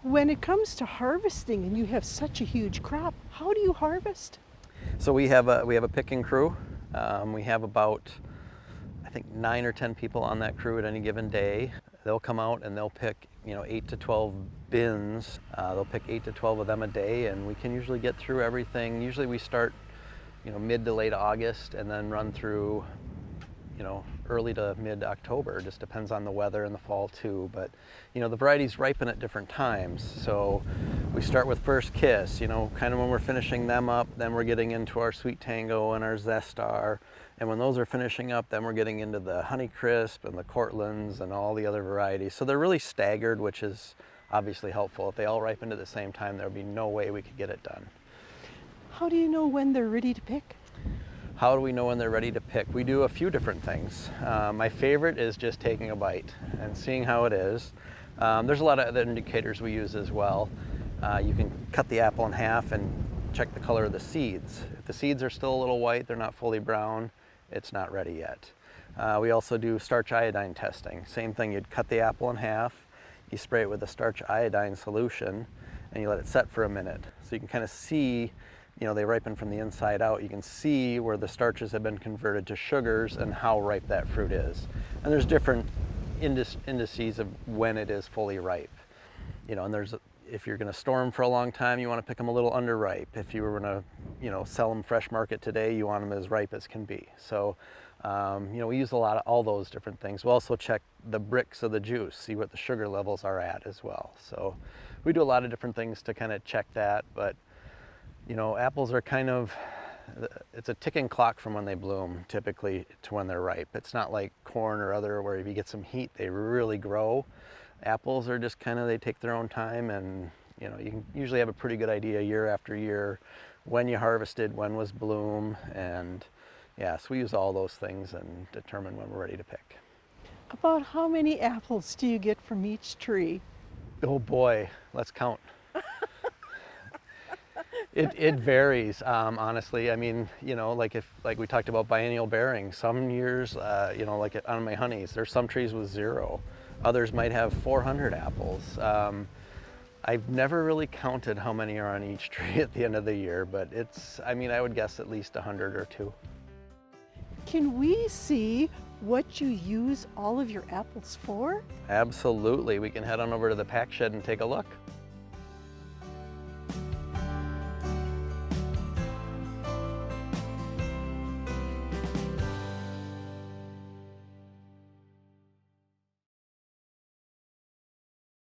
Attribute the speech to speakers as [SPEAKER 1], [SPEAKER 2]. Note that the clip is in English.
[SPEAKER 1] When it comes to harvesting and you have such a huge crop, how do you harvest?
[SPEAKER 2] So we have a picking crew. We have about, I think, 9 or 10 people on that crew at any given day. They'll come out and they'll pick 8 to 12 bins. They'll pick 8 to 12 of them a day, and we can usually get through everything. Usually we start mid to late August and then run through early to mid-October. Just depends on the weather in the fall too. But the varieties ripen at different times. So we start with First Kiss, kind of when we're finishing them up, then we're getting into our Sweet Tango and our Zestar. And when those are finishing up, then we're getting into the Honeycrisp and the Cortlands and all the other varieties. So they're really staggered, which is obviously helpful. If they all ripened at the same time, there would be no way we could get it done.
[SPEAKER 1] How do you know when they're ready to pick?
[SPEAKER 2] How do we know when they're ready to pick? We do a few different things. My favorite is just taking a bite and seeing how it is. There's a lot of other indicators we use as well. You can cut the apple in half and check the color of the seeds. If the seeds are still a little white, they're not fully brown, it's not ready yet. We also do starch iodine testing. Same thing, you'd cut the apple in half, you spray it with a starch iodine solution, and you let it set for a minute. So you can kind of see, they ripen from the inside out. You can see where the starches have been converted to sugars and how ripe that fruit is. And there's different indices of when it is fully ripe. And if you're going to store them for a long time, you want to pick them a little underripe. If you were going to, sell them fresh market today, you want them as ripe as can be. So, we use a lot of all those different things. We also check the Brix of the juice, see what the sugar levels are at as well. So we do a lot of different things to kind of check that, but apples are it's a ticking clock from when they bloom typically to when they're ripe. It's not like corn or other where if you get some heat, they really grow. Apples are just they take their own time, and you can usually have a pretty good idea year after year when you harvested, when was bloom, and yeah, so we use all those things and determine when we're ready to pick.
[SPEAKER 1] About how many apples do you get from each tree?
[SPEAKER 2] Oh boy, let's count. It varies, honestly. I mean, like we talked about biennial bearing, some years, like on my honeys, there's some trees with 0. Others might have 400 apples. I've never really counted how many are on each tree at the end of the year, but I would guess at least 100 or 2.
[SPEAKER 1] Can we see what you use all of your apples for?
[SPEAKER 2] Absolutely. We can head on over to the pack shed and take a look.